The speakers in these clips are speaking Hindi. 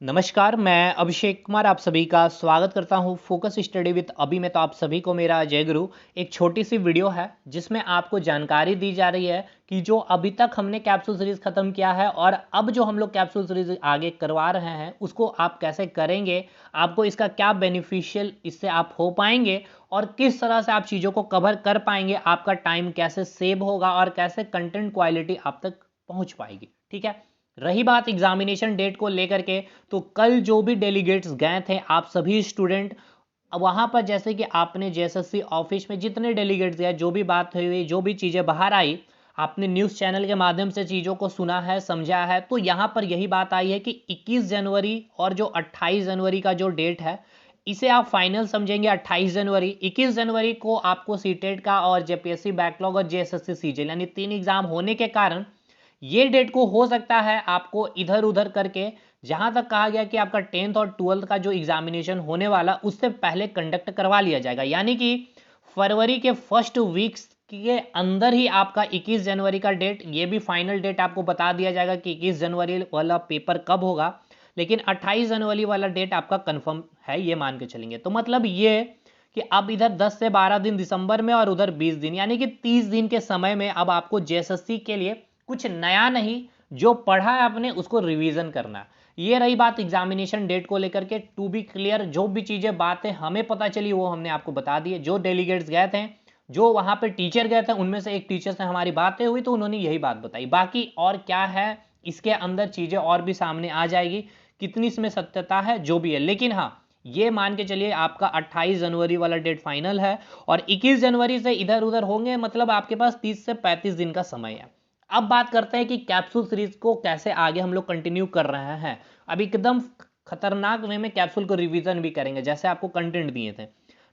नमस्कार, मैं अभिषेक कुमार आप सभी का स्वागत करता हूं फोकस स्टडी विद अभी में। तो आप सभी को मेरा जय गुरु। एक छोटी सी वीडियो है जिसमें आपको जानकारी दी जा रही है कि जो अभी तक हमने कैप्सूल सीरीज खत्म किया है और अब जो हम लोग कैप्सूल सीरीज आगे करवा रहे हैं उसको आप कैसे करेंगे, आपको इसका क्या बेनिफिशियल इससे आप हो पाएंगे और किस तरह से आप चीज़ों को कवर कर पाएंगे, आपका टाइम कैसे सेव होगा और कैसे कंटेंट क्वालिटी आप तक पहुंच पाएगी। ठीक है। रही बात एग्जामिनेशन डेट को लेकर के, तो कल जो भी डेलीगेट्स गए थे आप सभी स्टूडेंट वहां पर, जैसे कि आपने जेएसएससी ऑफिस में जितने डेलीगेट्स गए, जो भी बात हुई, जो भी चीज़ें बाहर आई, आपने न्यूज़ चैनल के माध्यम से चीज़ों को सुना है, समझा है, तो यहाँ पर यही बात आई है कि 21 जनवरी और जो 28 जनवरी का जो डेट है इसे आप फाइनल समझेंगे। 28 जनवरी, 21 जनवरी को आपको सीटेट का और जेपीएससी बैकलॉग और जेएसएससी सीजीएल यानी 3 एग्जाम होने के कारण ये डेट को हो सकता है आपको इधर उधर करके, जहां तक कहा गया कि आपका 10th और 12th का जो एग्जामिनेशन होने वाला उससे पहले कंडक्ट करवा लिया जाएगा। यानी कि फरवरी के फर्स्ट वीक्स के अंदर ही आपका 21 जनवरी का डेट, ये भी फाइनल डेट आपको बता दिया जाएगा कि 21 जनवरी वाला पेपर कब होगा, लेकिन 28 जनवरी वाला डेट आपका कंफर्म है, ये मान के चलेंगे। तो मतलब ये कि अब इधर 10 से 12 दिन दिसंबर में और उधर 20 दिन, यानी कि 30 दिन के समय में अब आपको जेएसएससी के लिए कुछ नया नहीं, जो पढ़ा है आपने उसको रिवीजन करना है। ये रही बात एग्जामिनेशन डेट को लेकर के। टू बी क्लियर, जो भी चीज़ें बातें हमें पता चली वो हमने आपको बता दी है। जो डेलीगेट्स गए थे, जो वहाँ पे टीचर गए थे, उनमें से एक टीचर से हमारी बातें हुई तो उन्होंने यही बात बताई। बाकी और क्या है इसके अंदर चीज़ें और भी सामने आ जाएगी, कितनी इसमें सत्यता है जो भी है, लेकिन हाँ ये मान के चलिए आपका 28 जनवरी वाला डेट फाइनल है और 21 जनवरी से इधर उधर होंगे, मतलब आपके पास 30 से 35 दिन का समय है। अब बात करते हैं कि कैप्सूल सीरीज को कैसे आगे हम लोग कंटिन्यू कर रहे हैं। अब एकदम खतरनाक वे में कैप्सूल को रिवीजन भी करेंगे, जैसे आपको कंटेंट दिए थे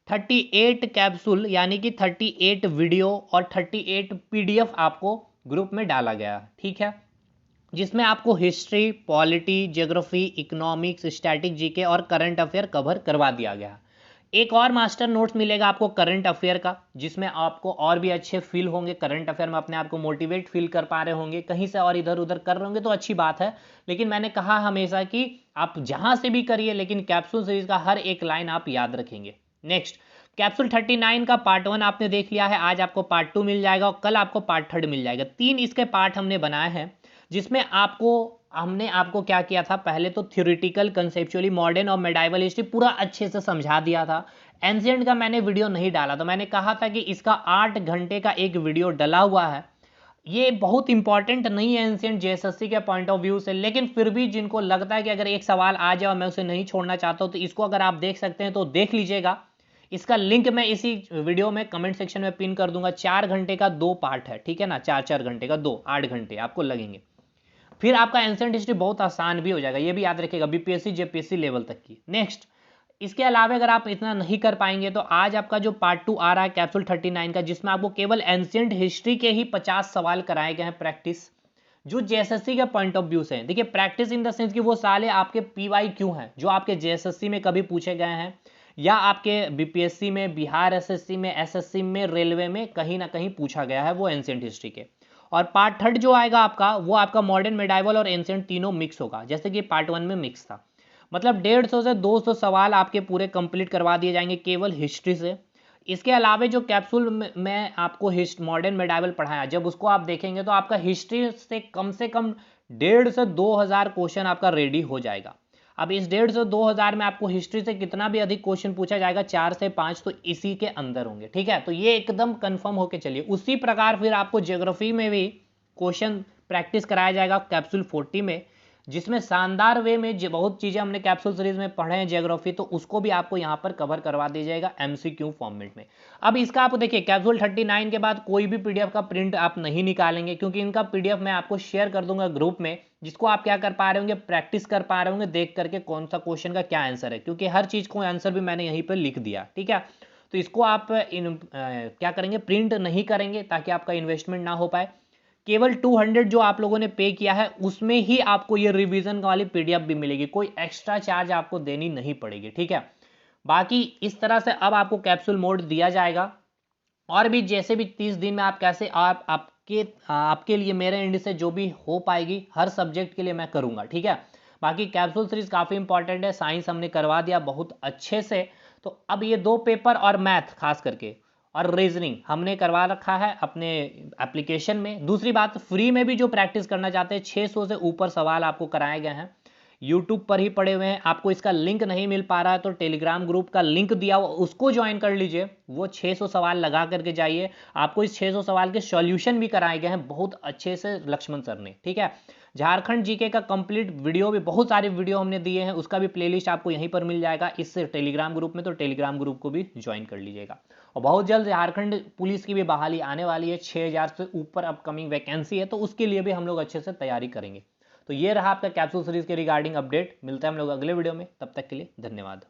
38 कैप्सूल, यानी कि 38 वीडियो और 38 पीडीएफ आपको ग्रुप में डाला गया। ठीक है, जिसमें आपको history, polity, geography, economics, static, GK और करंट अफेयर कवर करवा दिया गया। एक और मास्टर नोट्स मिलेगा आपको करंट अफेयर का, जिसमें आपको और भी अच्छे फील होंगे। करंट अफेयर में अपने आप को मोटिवेट फील कर पा रहे होंगे, कहीं से और इधर उधर कर रहे होंगे तो अच्छी बात है, लेकिन मैंने कहा हमेशा कि आप जहां से भी करिए लेकिन कैप्सूल सीरीज का हर एक लाइन आप याद रखेंगे। नेक्स्ट, कैप्सूल 39 का पार्ट 1 आपने देख लिया है, आज आपको पार्ट 2 मिल जाएगा और कल आपको पार्ट 3 मिल जाएगा। 3 इसके पार्ट हमने बनाए हैं, जिसमें हमने आपको क्या किया था, पहले तो थ्योरेटिकल, कंसेप्चुअली, मॉडर्न और मेडाइवल हिस्ट्री पूरा अच्छे से समझा दिया था। एंशिएंट का मैंने वीडियो नहीं डाला, तो मैंने कहा था कि इसका 8 घंटे का एक वीडियो डला हुआ है। ये बहुत इंपॉर्टेंट नहीं है एंशिएंट जेएसएससी के पॉइंट ऑफ व्यू से, लेकिन फिर भी जिनको लगता है कि अगर एक सवाल आ जाए और मैं उसे नहीं छोड़ना चाहता हूँ, तो इसको अगर आप देख सकते हैं तो देख लीजिएगा। इसका लिंक मैं इसी वीडियो में कमेंट सेक्शन में पिन कर दूंगा। 4 घंटे का 2 पार्ट है, ठीक है ना, 4 घंटे का 2, 8 घंटे आपको लगेंगे। फिर आपका एंशिएंट हिस्ट्री बहुत आसान भी हो जाएगा, ये भी याद रखिएगा, बीपीएससी जेपीएससी लेवल तक की। नेक्स्ट, इसके अलावा अगर आप इतना नहीं कर पाएंगे तो आज आपका जो पार्ट 2 आ रहा है कैप्सूल 39 का, जिसमें आपको केवल एंशिएंट हिस्ट्री के ही 50 सवाल कराए गए हैं प्रैक्टिस, जो जेएसएससी के पॉइंट ऑफ व्यू से हैं। देखिए, प्रैक्टिस इन द सेंस कि वो साले आपके पीवाई क्यों हैं, जो आपके जेएसएससी में कभी पूछे गए हैं या आपके बीपीएससी में, बिहार एसएससी में, एसएससी में, रेलवे में कहीं ना कहीं पूछा गया है, वो एंशिएंट हिस्ट्री के। और पार्ट 3 जो आएगा आपका, वो आपका मॉडर्न, मेडाइवल और एंशिएंट तीनों मिक्स होगा, जैसे कि पार्ट 1 में मिक्स था। मतलब 150 से 200 सवाल आपके पूरे कंप्लीट करवा दिए जाएंगे केवल हिस्ट्री से। इसके अलावा जो कैप्सूल में आपको मॉडर्न मेडाइवल पढ़ाया, जब उसको आप देखेंगे तो आपका हिस्ट्री से कम 1.5 से 2,000 क्वेश्चन आपका रेडी हो जाएगा। अब इस 1.5 से 2,000 में आपको हिस्ट्री से कितना भी अधिक क्वेश्चन पूछा जाएगा, 4 से 5 तो इसी के अंदर होंगे। ठीक है, तो ये एकदम कंफर्म होके चलिए। उसी प्रकार फिर आपको ज्योग्राफी में भी क्वेश्चन प्रैक्टिस कराया जाएगा कैप्सूल 40 में, जिसमें शानदार वे में बहुत चीज़ें हमने कैप्सूल सीरीज में पढ़े हैं ज्योग्राफी, तो उसको भी आपको यहाँ पर कवर करवा दिया जाएगा एमसीक्यू फॉर्मेट में। अब इसका आप देखिए, कैप्सूल 39 के बाद कोई भी पीडीएफ का प्रिंट आप नहीं निकालेंगे, क्योंकि इनका पीडीएफ मैं आपको शेयर कर दूंगा ग्रुप में, जिसको आप क्या कर पा रहे होंगे, प्रैक्टिस कर पा रहे होंगे देख करके कौन सा क्वेश्चन का क्या आंसर है, क्योंकि हर चीज़ को आंसर भी मैंने यहीं पर लिख दिया। ठीक है, तो इसको आप क्या करेंगे, प्रिंट नहीं करेंगे ताकि आपका इन्वेस्टमेंट ना हो पाए। केवल 200 जो आप लोगों ने पे किया है उसमें ही आपको ये रिवीजन वाली पीडीएफ भी मिलेगी, कोई एक्स्ट्रा चार्ज आपको देनी नहीं पड़ेगी। ठीक है, बाकी इस तरह से अब आपको कैप्सूल मोड दिया जाएगा, और भी जैसे भी 30 दिन में आप कैसे आपके लिए मेरे एंड से जो भी हो पाएगी हर सब्जेक्ट के लिए मैं करूंगा। ठीक है, बाकी कैप्सूल सीरीज काफ़ी इंपॉर्टेंट है, साइंस हमने करवा दिया बहुत अच्छे से। तो अब ये 2 पेपर और मैथ खास करके और रीजनिंग हमने करवा रखा है अपने एप्लीकेशन में। दूसरी बात, फ्री में भी जो प्रैक्टिस करना चाहते हैं 600 से ऊपर सवाल आपको कराए गए हैं, यूट्यूब पर ही पड़े हुए हैं। आपको इसका लिंक नहीं मिल पा रहा है तो टेलीग्राम ग्रुप का लिंक दिया हुआ उसको ज्वाइन कर लीजिए, वो 600 सवाल लगा करके जाइए। आपको इस 600 सवाल के सॉल्यूशन भी कराए गए हैं बहुत अच्छे से लक्ष्मण सर ने, ठीक है। झारखंड जीके का कंप्लीट वीडियो भी, बहुत सारे वीडियो हमने दिए हैं, उसका भी प्लेलिस्ट आपको यहीं पर मिल जाएगा इस टेलीग्राम ग्रुप में, तो टेलीग्राम ग्रुप को भी ज्वाइन कर लीजिएगा। और बहुत जल्द झारखंड पुलिस की भी बहाली आने वाली है, 6000 से ऊपर अपकमिंग वैकेंसी है, तो उसके लिए भी हम लोग अच्छे से तैयारी करेंगे। तो ये रहा आपका कैप्सूल सीरीज के रिगार्डिंग अपडेट। मिलता है हम लोग अगले वीडियो में, तब तक के लिए धन्यवाद।